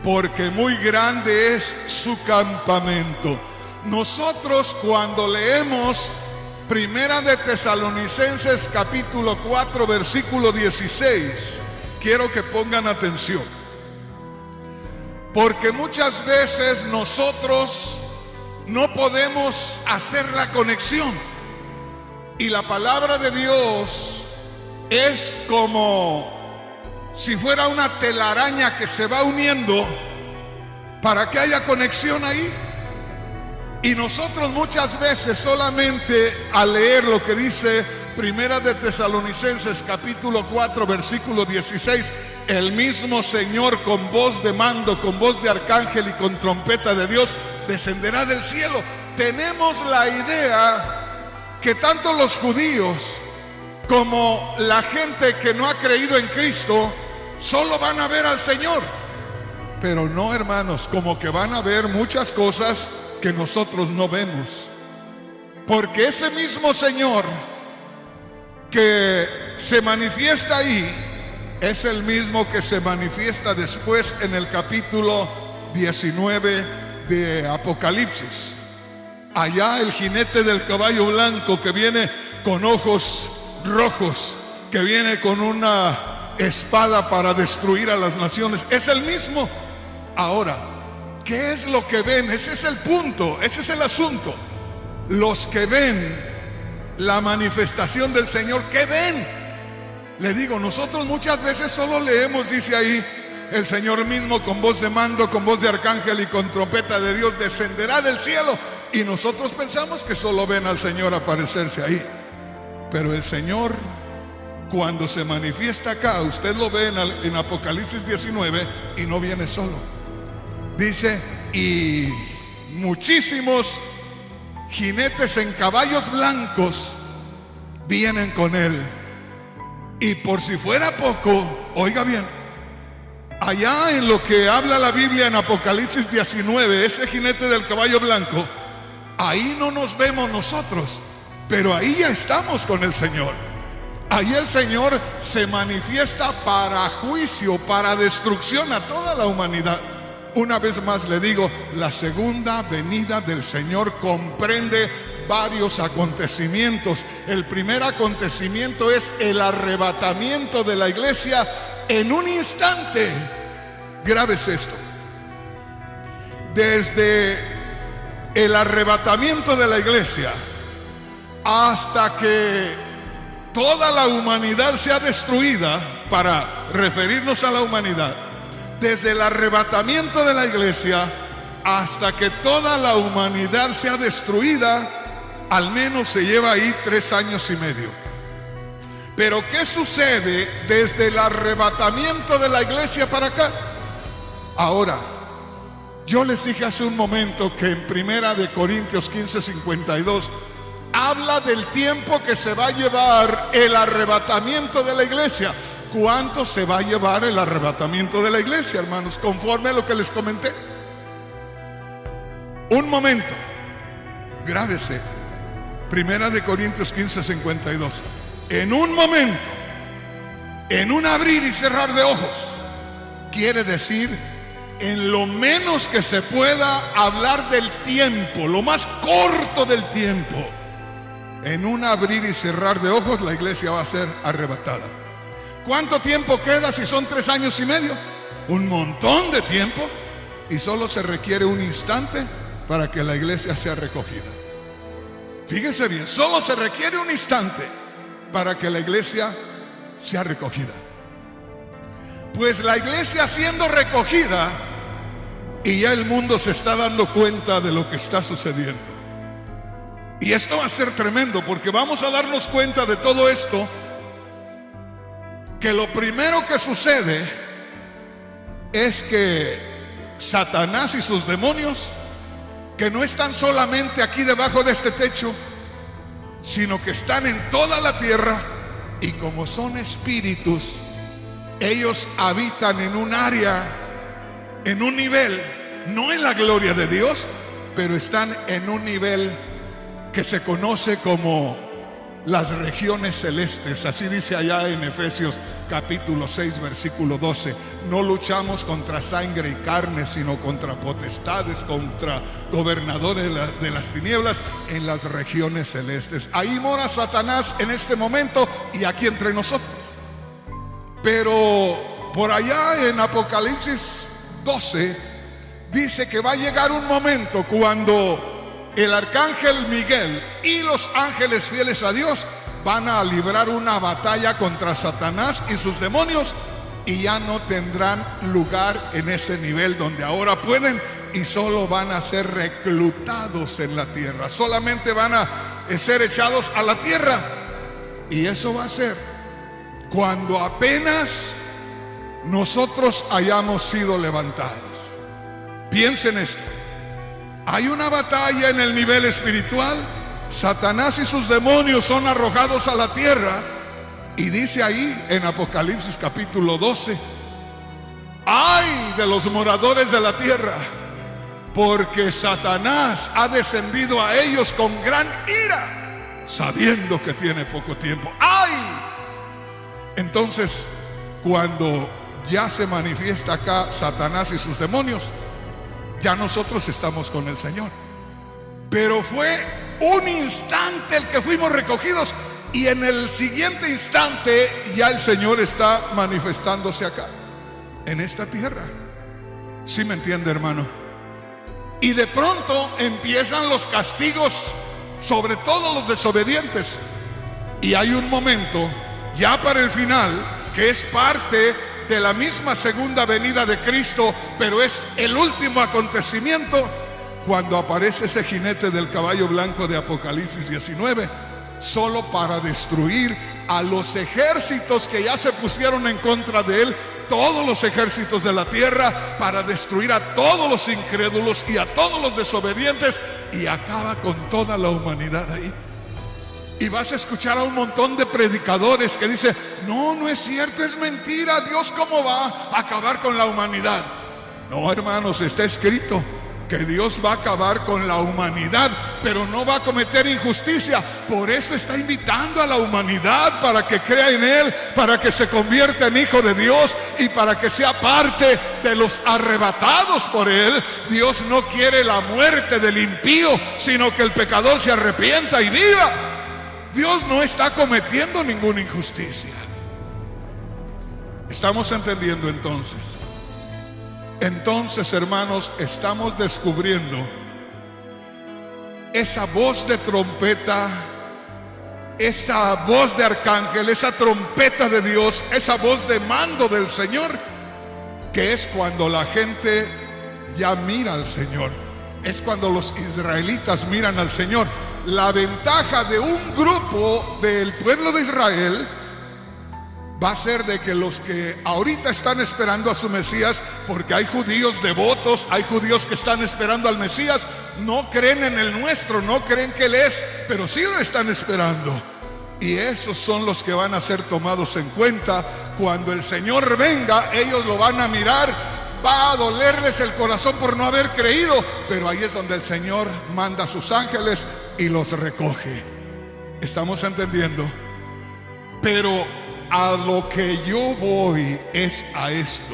[SPEAKER 2] porque muy grande es su campamento. Nosotros cuando leemos Primera de Tesalonicenses capítulo 4 versículo 16, quiero que pongan atención, porque muchas veces nosotros no podemos hacer la conexión, y la palabra de Dios es como si fuera una telaraña que se va uniendo para que haya conexión ahí. Y nosotros muchas veces solamente al leer lo que dice Primera de Tesalonicenses capítulo 4 versículo 16, el mismo Señor con voz de mando, con voz de arcángel y con trompeta de Dios descenderá del cielo, tenemos la idea que tanto los judíos como la gente que no ha creído en Cristo solo van a ver al Señor. Pero no, hermanos, como que van a ver muchas cosas que nosotros no vemos, porque ese mismo Señor que se manifiesta ahí es el mismo que se manifiesta después en el capítulo 19 de Apocalipsis. Allá el jinete del caballo blanco que viene con ojos rojos, que viene con una espada para destruir a las naciones, es el mismo. Ahora, ¿qué es lo que ven? Ese es el punto, ese es el asunto. Los que ven la manifestación del Señor, ¿qué ven? Le digo, nosotros muchas veces solo leemos, dice ahí, el Señor mismo con voz de mando, con voz de arcángel y con trompeta de Dios descenderá del cielo, y nosotros pensamos que solo ven al Señor aparecerse ahí. Pero el Señor, cuando se manifiesta acá, usted lo ve en Apocalipsis 19, y no viene solo. Dice, y muchísimos jinetes en caballos blancos vienen con él. Y por si fuera poco, oiga bien, allá en lo que habla la Biblia en Apocalipsis 19, ese jinete del caballo blanco, ahí no nos vemos nosotros, pero ahí ya estamos con el Señor. Ahí el Señor se manifiesta para juicio, para destrucción a toda la humanidad. Una vez más le digo, la segunda venida del Señor comprende varios acontecimientos. El primer acontecimiento es el arrebatamiento de la iglesia en un instante. Grábese esto: desde el arrebatamiento de la iglesia hasta que toda la humanidad sea destruida, para referirnos a la humanidad, desde el arrebatamiento de la iglesia hasta que toda la humanidad sea destruida, al menos se lleva ahí 3 años y medio. Pero ¿qué sucede desde el arrebatamiento de la iglesia para acá? Ahora, yo les dije hace un momento que en 1 Corintios 15:52 habla del tiempo que se va a llevar el arrebatamiento de la iglesia. ¿Cuánto se va a llevar el arrebatamiento de la iglesia, hermanos? Conforme a lo que les comenté. Un momento, grábese, 1 Corintios 15:52. En un momento, en un abrir y cerrar de ojos, quiere decir en lo menos que se pueda hablar del tiempo, lo más corto del tiempo. En un abrir y cerrar de ojos la iglesia va a ser arrebatada. ¿Cuánto tiempo queda si son 3 años y medio? Un montón de tiempo, y solo se requiere un instante para que la iglesia sea recogida. Fíjense bien, solo se requiere un instante para que la iglesia sea recogida. Pues la iglesia siendo recogida, y ya el mundo se está dando cuenta de lo que está sucediendo. Y esto va a ser tremendo, porque vamos a darnos cuenta de todo esto, que lo primero que sucede es que Satanás y sus demonios, que no están solamente aquí debajo de este techo, sino que están en toda la tierra, y como son espíritus, ellos habitan en un área, en un nivel, no en la gloria de Dios, pero están en un nivel que se conoce como las regiones celestes. Así dice allá en Efesios capítulo 6 versículo 12: no luchamos contra sangre y carne, sino contra potestades, contra gobernadores de las tinieblas en las regiones celestes. Ahí mora Satanás en este momento y aquí entre nosotros. Pero por allá en Apocalipsis 12 dice que va a llegar un momento cuando el arcángel Miguel y los ángeles fieles a Dios van a librar una batalla contra Satanás y sus demonios, y ya no tendrán lugar en ese nivel donde ahora pueden, y solo van a ser reclutados en la tierra. Solamente van a ser echados a la tierra, y eso va a ser cuando apenas nosotros hayamos sido levantados. Piensen esto: hay una batalla en el nivel espiritual. Satanás y sus demonios son arrojados a la tierra, y dice ahí en Apocalipsis capítulo 12: ay de los moradores de la tierra, porque Satanás ha descendido a ellos con gran ira, sabiendo que tiene poco tiempo. ¡Ay! Entonces, cuando ya se manifiesta acá Satanás y sus demonios, ya nosotros estamos con el Señor. Pero fue un instante el que fuimos recogidos, y en el siguiente instante ya el Señor está manifestándose acá en esta tierra. ¿Sí me entiende, hermano? Y de pronto empiezan los castigos sobre todos los desobedientes, y hay un momento ya para el final que es parte de la misma segunda venida de Cristo, pero es el último acontecimiento, cuando aparece ese jinete del caballo blanco de Apocalipsis 19, solo para destruir a los ejércitos que ya se pusieron en contra de él todos los ejércitos de la tierra para destruir a todos los incrédulos y a todos los desobedientes, y acaba con toda la humanidad ahí. Y vas a escuchar a un montón de predicadores que dicen: no, no es cierto, es mentira, Dios cómo va a acabar con la humanidad. No, hermanos, está escrito que Dios va a acabar con la humanidad, pero no va a cometer injusticia. Por eso está invitando a la humanidad para que crea en Él, para que se convierta en hijo de Dios y para que sea parte de los arrebatados por Él. Dios no quiere la muerte del impío, sino que el pecador se arrepienta y viva. Dios no está cometiendo ninguna injusticia. ¿Estamos entendiendo entonces? Entonces, hermanos, estamos descubriendo esa voz de trompeta, esa voz de arcángel, esa trompeta de Dios, esa voz de mando del Señor, que es cuando la gente ya mira al Señor. Es cuando los israelitas miran al Señor. La ventaja de un grupo del pueblo de Israel va a ser de que los que ahorita están esperando a su Mesías, porque hay judíos devotos, hay judíos que están esperando al Mesías, no creen en el nuestro, no creen que Él es, pero sí lo están esperando. Y esos son los que van a ser tomados en cuenta. Cuando el Señor venga, ellos lo van a mirar. Va a dolerles el corazón por no haber creído, pero ahí es donde el Señor manda a sus ángeles y los recoge. ¿Estamos entendiendo? Pero a lo que yo voy es a esto: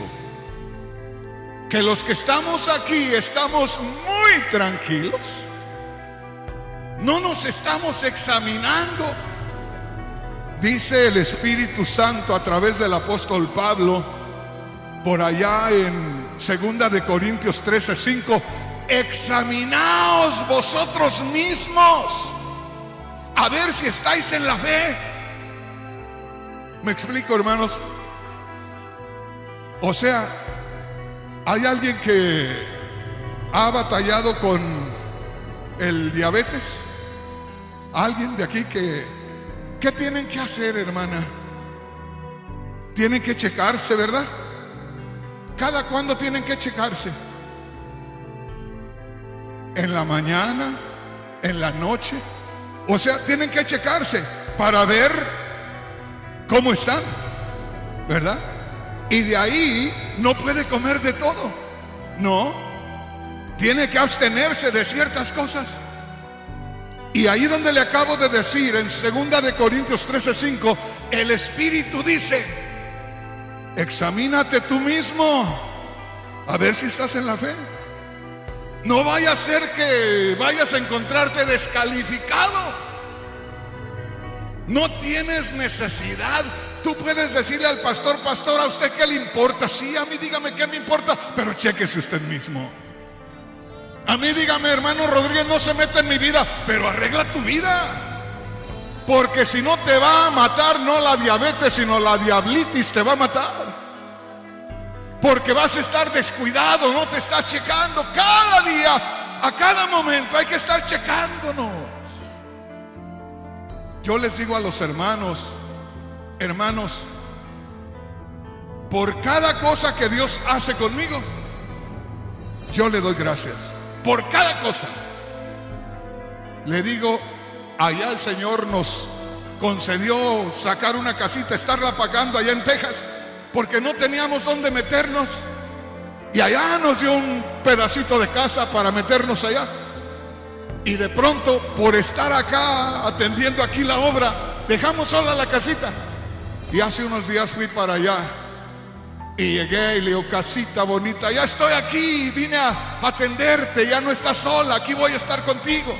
[SPEAKER 2] que los que estamos aquí estamos muy tranquilos, no nos estamos examinando. Dice el Espíritu Santo a través del apóstol Pablo por allá en 2 de Corintios 13:5: examinaos vosotros mismos a ver si estáis en la fe. ¿Me explico, hermanos? O sea, hay alguien que ha batallado con el diabetes. Alguien de aquí que, ¿qué tienen que hacer, hermana? Tienen que checarse, ¿verdad? ¿Cada cuándo tienen que checarse? ¿En la mañana? ¿En la noche? O sea, tienen que checarse para ver cómo están, ¿verdad? Y de ahí no puede comer de todo. No, tiene que abstenerse de ciertas cosas. Y ahí donde le acabo de decir, en 2 de Corintios 13:5, el Espíritu dice: examínate tú mismo a ver si estás en la fe. No vaya a ser que vayas a encontrarte descalificado. No tienes necesidad. Tú puedes decirle al pastor: pastor, ¿a usted qué le importa? Sí, a mí dígame qué me importa, pero chéquese usted mismo. A mí dígame: hermano Rodríguez, no se meta en mi vida, pero arregla tu vida. Porque si no, te va a matar no la diabetes, sino la diablitis te va a matar. Porque vas a estar descuidado, no te estás checando. Cada día, a cada momento hay que estar checándonos. Yo les digo a los hermanos: hermanos, por cada cosa que Dios hace conmigo, yo le doy gracias. Por cada cosa. Le digo, allá el Señor nos concedió sacar una casita, estarla pagando allá en Texas, porque no teníamos dónde meternos. Y allá nos dio un pedacito de casa para meternos allá. Y de pronto, por estar acá atendiendo aquí la obra, dejamos sola la casita. Y hace unos días fui para allá y llegué y le digo: casita bonita, ya estoy aquí, vine a atenderte, ya no estás sola, aquí voy a estar contigo.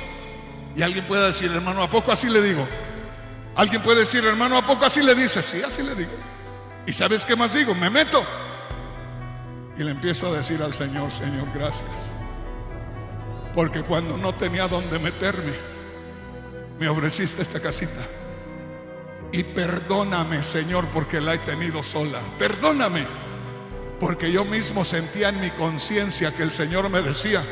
[SPEAKER 2] Y alguien puede decir: hermano, ¿a poco así le digo? Alguien puede decir: hermano, ¿a poco así le dice? Sí, así le digo. ¿Y sabes qué más digo? Me meto y le empiezo a decir al Señor: Señor, gracias, porque cuando no tenía dónde meterme, me ofreciste esta casita. Y perdóname, Señor, porque la he tenido sola. Perdóname, porque yo mismo sentía en mi conciencia que el Señor me decía: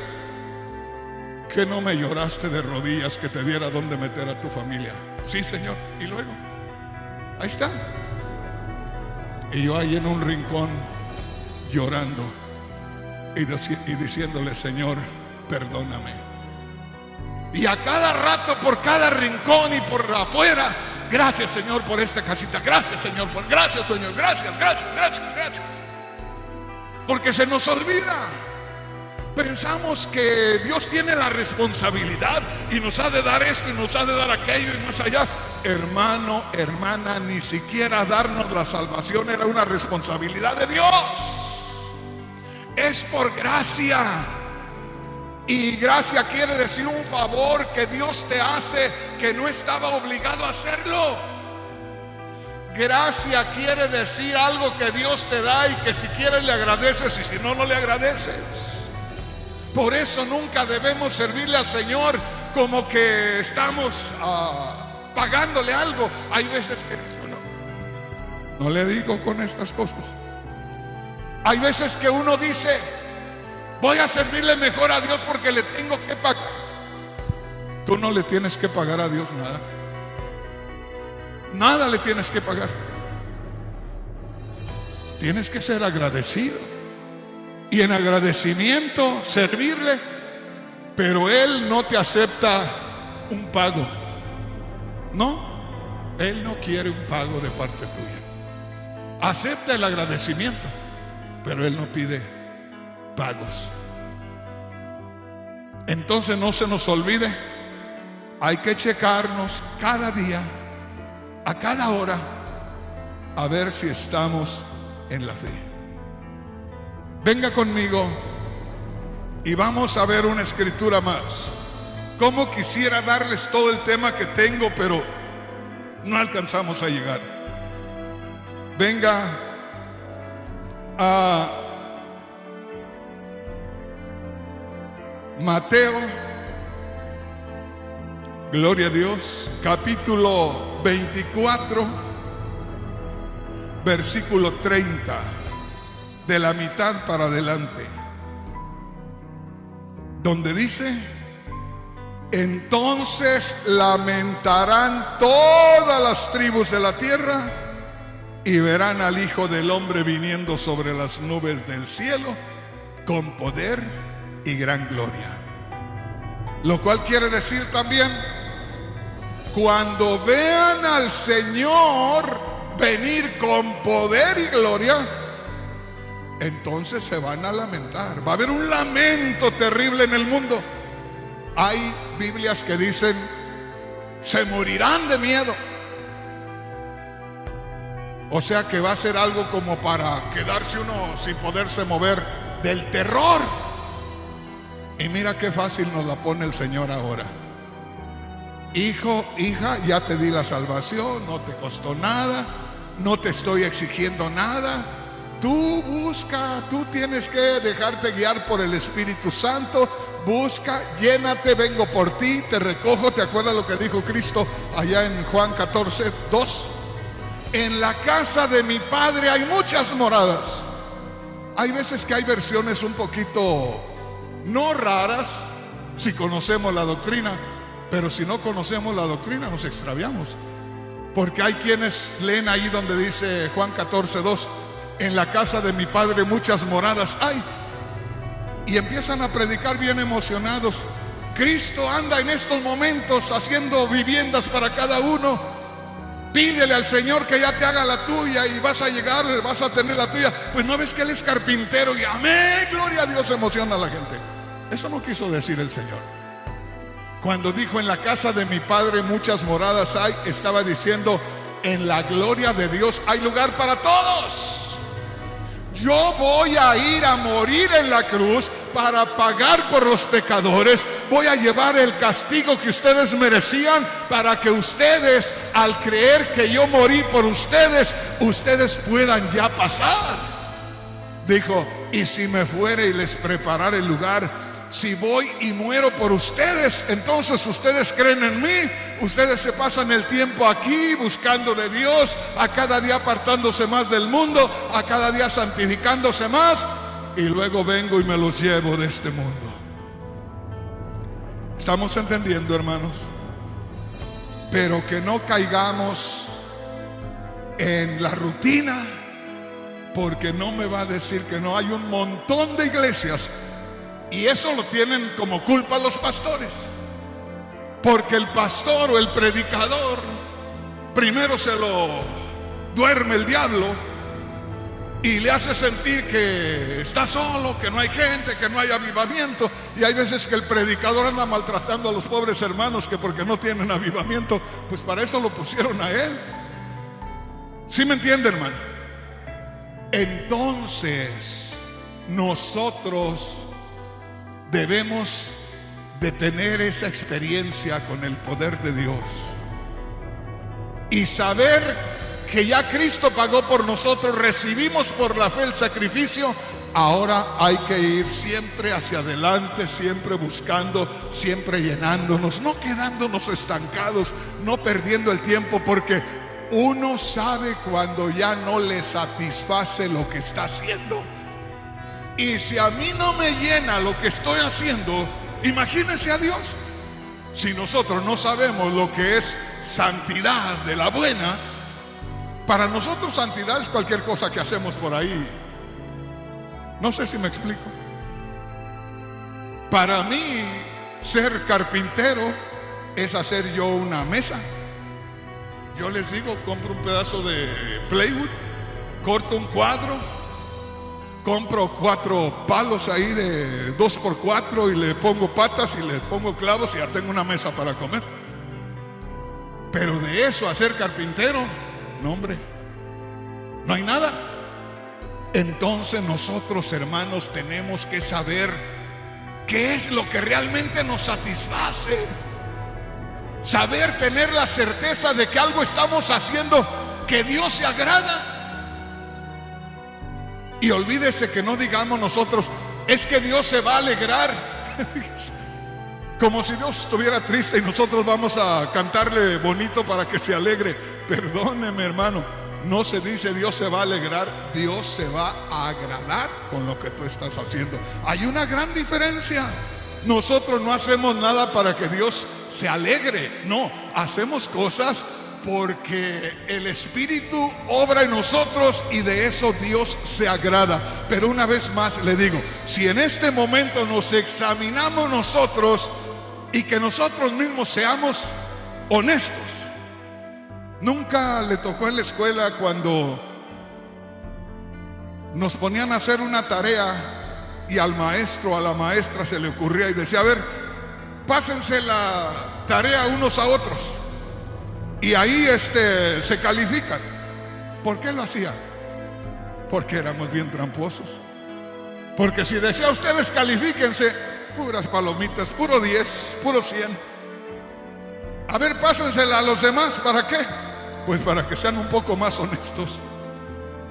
[SPEAKER 2] que no me lloraste de rodillas que te diera dónde meter a tu familia. Sí, Señor. Y luego, ahí está. Y yo ahí en un rincón llorando y diciéndole: Señor, perdóname. Y a cada rato, por cada rincón y por afuera: gracias, Señor, por esta casita. Gracias, Señor, gracias, Señor, gracias. Porque se nos olvida. Pensamos que Dios tiene la responsabilidad y nos ha de dar esto y nos ha de dar aquello y más allá. Hermano, hermana, ni siquiera darnos la salvación era una responsabilidad de Dios. Es por gracia. Y gracia quiere decir un favor que Dios te hace, que no estaba obligado a hacerlo. Gracia quiere decir algo que Dios te da y que si quieres le agradeces y si no, no le agradeces. Por eso nunca debemos servirle al Señor como que estamos pagándole algo. Hay veces que no le digo con estas cosas. Hay veces que uno dice: voy a servirle mejor a Dios porque le tengo que pagar. Tú no le tienes que pagar a Dios nada. Nada le tienes que pagar. Tienes que ser agradecido y en agradecimiento servirle. Pero Él no te acepta un pago. No, Él no quiere un pago de parte tuya. Acepta el agradecimiento, pero Él no pide pagos. Entonces no se nos olvide, hay que checarnos cada día, a cada hora, a ver si estamos en la fe. Venga conmigo y vamos a ver una escritura más. Como quisiera darles todo el tema que tengo, pero no alcanzamos a llegar. Venga a Mateo, gloria a Dios, capítulo 24, versículo 30, de la mitad para adelante, donde dice: entonces lamentarán todas las tribus de la tierra y verán al Hijo del Hombre viniendo sobre las nubes del cielo con poder y gran gloria. Lo cual quiere decir también, cuando vean al Señor venir con poder y gloria, entonces se van a lamentar. Va a haber un lamento terrible en el mundo. Hay Biblias que dicen: se morirán de miedo. O sea que va a ser algo como para quedarse uno sin poderse mover del terror. Y mira qué fácil nos la pone el Señor ahora. Hijo, hija, ya te di la salvación, no te costó nada, no te estoy exigiendo nada. Tú busca, tú tienes que dejarte guiar por el Espíritu Santo. Busca, llénate, vengo por ti, te recojo. ¿Te acuerdas lo que dijo Cristo allá en Juan 14:2? En la casa de mi Padre hay muchas moradas. Hay veces que hay versiones un poquito no raras si conocemos la doctrina, pero si no conocemos la doctrina nos extraviamos. Porque hay quienes leen ahí donde dice Juan 14:2: en la casa de mi Padre muchas moradas hay, y empiezan a predicar bien emocionados. Cristo anda en estos momentos haciendo viviendas para cada uno. Pídele al Señor que ya te haga la tuya y vas a llegar, vas a tener la tuya. Pues no ves que Él es carpintero y amén, gloria a Dios, emociona a la gente. Eso no quiso decir el Señor. Cuando dijo en la casa de mi Padre muchas moradas hay, estaba diciendo: en la gloria de Dios hay lugar para todos. Yo voy a ir a morir en la cruz para pagar por los pecadores. Voy a llevar el castigo que ustedes merecían para que ustedes, al creer que yo morí por ustedes, ustedes puedan ya pasar. Dijo: y si me fuere y les preparare el lugar, si voy y muero por ustedes, entonces ustedes creen en mí. Ustedes se pasan el tiempo aquí buscando de Dios, a cada día apartándose más del mundo, a cada día santificándose más, y luego vengo y me los llevo de este mundo. ¿Estamos entendiendo, hermanos? Pero que no caigamos en la rutina porque no me va a decir que no. Hay un montón de iglesias y eso lo tienen como culpa los pastores, porque el pastor o el predicador primero se lo duerme el diablo y le hace sentir que está solo, que no hay gente, que no hay avivamiento. Y hay veces que el predicador anda maltratando a los pobres hermanos que porque no tienen avivamiento, pues para eso lo pusieron a él. ¿Sí me entiende, hermano? Entonces nosotros debemos de tener esa experiencia con el poder de Dios y saber que ya Cristo pagó por nosotros, recibimos por la fe el sacrificio. Ahora hay que ir siempre hacia adelante, siempre buscando, siempre llenándonos, no quedándonos estancados, no perdiendo el tiempo, porque uno sabe cuando ya no le satisface lo que está haciendo. Y si a mí no me llena lo que estoy haciendo, imagínense a Dios. Si nosotros no sabemos lo que es santidad de la buena, para nosotros santidad es cualquier cosa que hacemos por ahí. No sé si me explico. Para mí ser carpintero es hacer yo una mesa. Yo les digo, compro un pedazo de plywood, corto un cuadro, compro 4 palos ahí de 2x4 y le pongo patas y le pongo clavos y ya tengo una mesa para comer. Pero de eso a ser carpintero, no, hombre, no hay nada. Entonces nosotros, hermanos, tenemos que saber qué es lo que realmente nos satisface. Saber, tener la certeza de que algo estamos haciendo que Dios se agrada. Y olvídese que no digamos nosotros, es que Dios se va a alegrar. Como si Dios estuviera triste y nosotros vamos a cantarle bonito para que se alegre. Perdóneme, hermano, no se dice Dios se va a alegrar, Dios se va a agradar con lo que tú estás haciendo. Hay una gran diferencia. Nosotros no hacemos nada para que Dios se alegre, no, hacemos cosas porque el Espíritu obra en nosotros y de eso Dios se agrada. Pero una vez más le digo, si en este momento nos examinamos nosotros y que nosotros mismos seamos honestos. Nunca le tocó en la escuela cuando nos ponían a hacer una tarea y al maestro, a la maestra se le ocurría y decía, a ver, pásense la tarea unos a otros y ahí se califican. ¿Por qué lo hacía? Porque éramos bien tramposos. Porque si decía ustedes califíquense, puras palomitas, puro 10, puro 100. A ver, pásensela a los demás, ¿para qué? Pues para que sean un poco más honestos,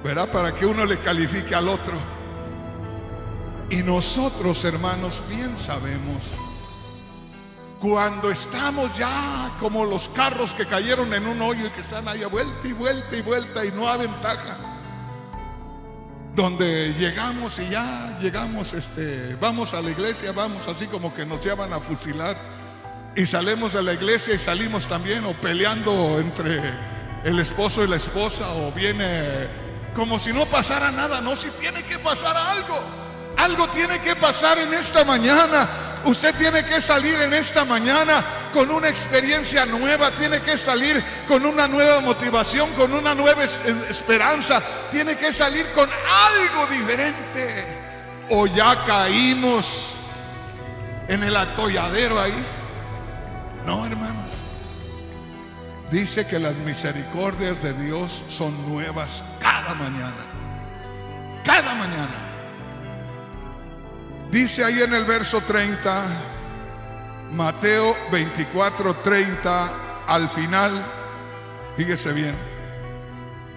[SPEAKER 2] ¿verdad? Para que uno le califique al otro. Y nosotros, hermanos, bien sabemos, cuando estamos ya como los carros que cayeron en un hoyo y que están ahí a vuelta y vuelta y vuelta y no hay ventaja, donde llegamos y ya llegamos, vamos a la iglesia, vamos así como que nos llevan a fusilar y salimos de la iglesia y salimos también o peleando entre el esposo y la esposa, o viene como si no pasara nada. No, si tiene que pasar algo. Algo tiene que pasar en esta mañana. Usted tiene que salir en esta mañana con una experiencia nueva. Tiene que salir con una nueva motivación, con una nueva esperanza. Tiene que salir con algo diferente. O ya caímos en el atolladero ahí. No, hermanos. Dice que las misericordias de Dios son nuevas cada mañana. Cada mañana. Dice ahí en el verso 30, Mateo 24:30, al final, fíjese bien,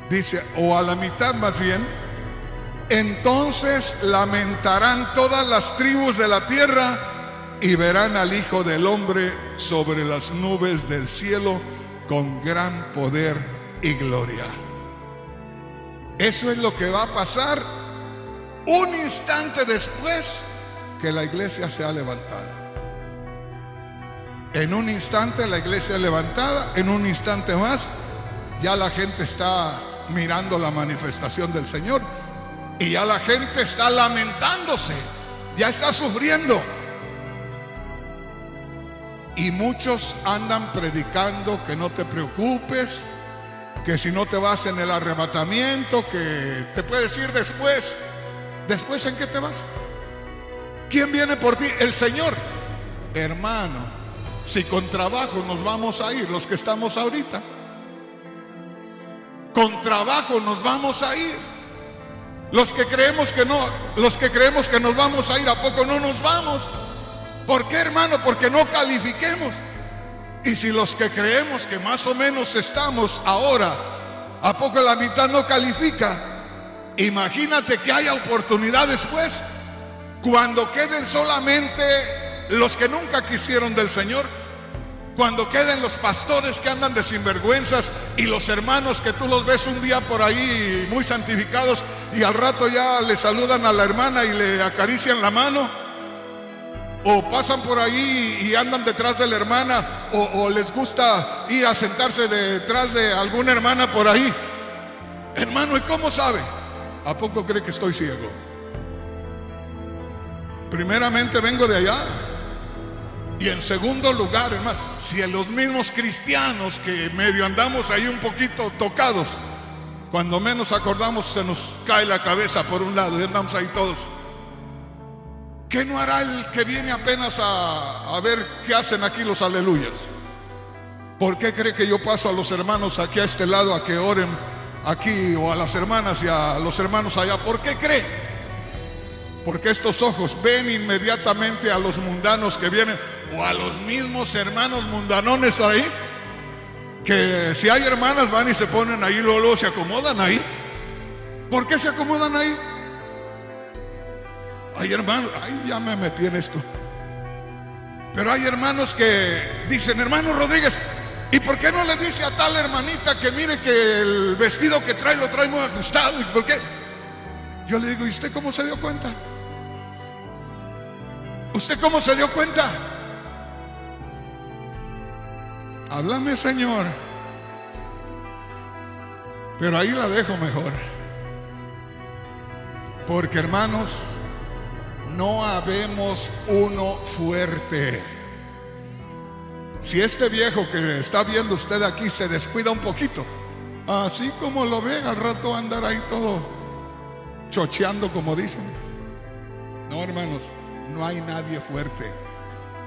[SPEAKER 2] dice, o a la mitad más bien, entonces lamentarán todas las tribus de la tierra y verán al Hijo del Hombre sobre las nubes del cielo con gran poder y gloria. Eso es lo que va a pasar un instante después que la iglesia sea levantada. En un instante la iglesia es levantada, en un instante más ya la gente está mirando la manifestación del Señor. Y ya la gente está lamentándose, ya está sufriendo. Y muchos andan predicando que no te preocupes, que si no te vas en el arrebatamiento, que te puedes ir después. ¿Después en qué te vas? ¿Quién viene por ti? El Señor. Hermano, si con trabajo nos vamos a ir, los que estamos ahorita, con trabajo nos vamos a ir. Los que creemos que no, los que creemos que nos vamos a ir, ¿a poco no nos vamos? ¿Por qué, hermano? Porque no califiquemos. Y si los que creemos que más o menos estamos ahora, ¿a poco la mitad no califica? Imagínate que haya oportunidad después, cuando queden solamente los que nunca quisieron del Señor, cuando queden los pastores que andan de sinvergüenzas y los hermanos que tú los ves un día por ahí muy santificados y al rato ya le saludan a la hermana y le acarician la mano. O pasan por ahí y andan detrás de la hermana, o les gusta ir a sentarse detrás de alguna hermana por ahí. Hermano, ¿y cómo sabe? ¿A poco cree que estoy ciego? Primeramente vengo de allá. Y en segundo lugar, hermano, si a los mismos cristianos que medio andamos ahí un poquito tocados, cuando menos acordamos se nos cae la cabeza por un lado y andamos ahí todos. ¿Qué no hará el que viene apenas a ver qué hacen aquí los aleluyas? ¿Por qué cree que yo paso a los hermanos aquí a este lado a que oren aquí, o a las hermanas y a los hermanos allá? ¿Por qué cree? Porque estos ojos ven inmediatamente a los mundanos que vienen, o a los mismos hermanos mundanones ahí, que si hay hermanas van y se ponen ahí, luego se acomodan ahí. ¿Por qué se acomodan ahí? Hay hermanos, ay, ya me metí en esto. Pero hay hermanos que dicen: hermano Rodríguez, ¿y por qué no le dice a tal hermanita que mire que el vestido que trae lo trae muy ajustado? ¿Y por qué? Yo le digo: ¿y usted cómo se dio cuenta? ¿Usted cómo se dio cuenta? Háblame, Señor. Pero ahí la dejo mejor. Porque, hermanos, no habemos uno fuerte. Si este viejo que está viendo usted aquí se descuida un poquito, así como lo ve, al rato andar ahí todo chocheando, como dicen. No, hermanos, no hay nadie fuerte.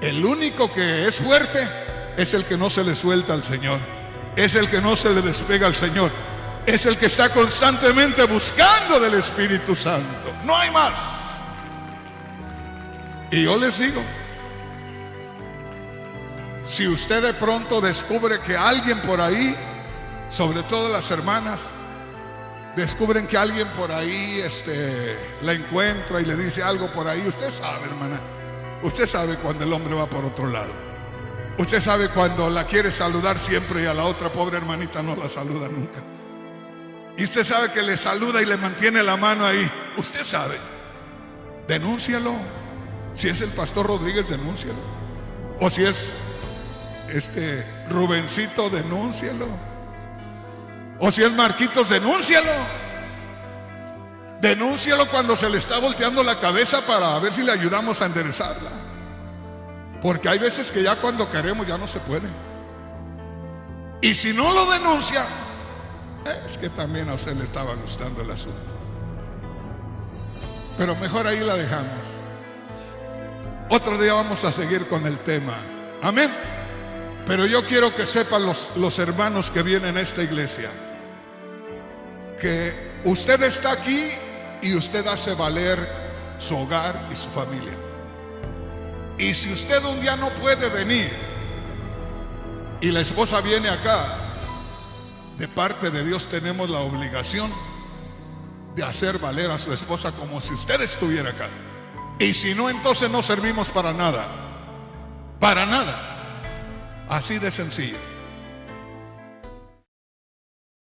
[SPEAKER 2] El único que es fuerte es el que no se le suelta al Señor, es el que no se le despega al Señor, es el que está constantemente buscando del Espíritu Santo. No hay más. Y yo les digo, si usted de pronto descubre que alguien por ahí, sobre todo las hermanas, descubren que alguien por ahí la encuentra y le dice algo por ahí, usted sabe, hermana, usted sabe cuando el hombre va por otro lado. Usted sabe cuando la quiere saludar siempre y a la otra pobre hermanita no la saluda nunca. Y usted sabe que le saluda y le mantiene la mano ahí. Usted sabe. Denúncialo. Si es el pastor Rodríguez, denúncialo. O si es Rubencito, denúncialo. O si es Marquitos, denúncialo. Denúncialo cuando se le está volteando la cabeza para ver si le ayudamos a enderezarla. Porque hay veces que ya cuando queremos ya no se puede. Y si no lo denuncia, es que también a usted le estaba gustando el asunto. Pero mejor ahí la dejamos. Otro día vamos a seguir con el tema. Amén. Pero yo quiero que sepan los hermanos que vienen a esta iglesia, que usted está aquí y usted hace valer su hogar y su familia. Y si usted un día no puede venir y la esposa viene acá, de parte de Dios tenemos la obligación de hacer valer a su esposa como si usted estuviera acá. Y si no, entonces no servimos para nada. Para nada. Así de sencillo.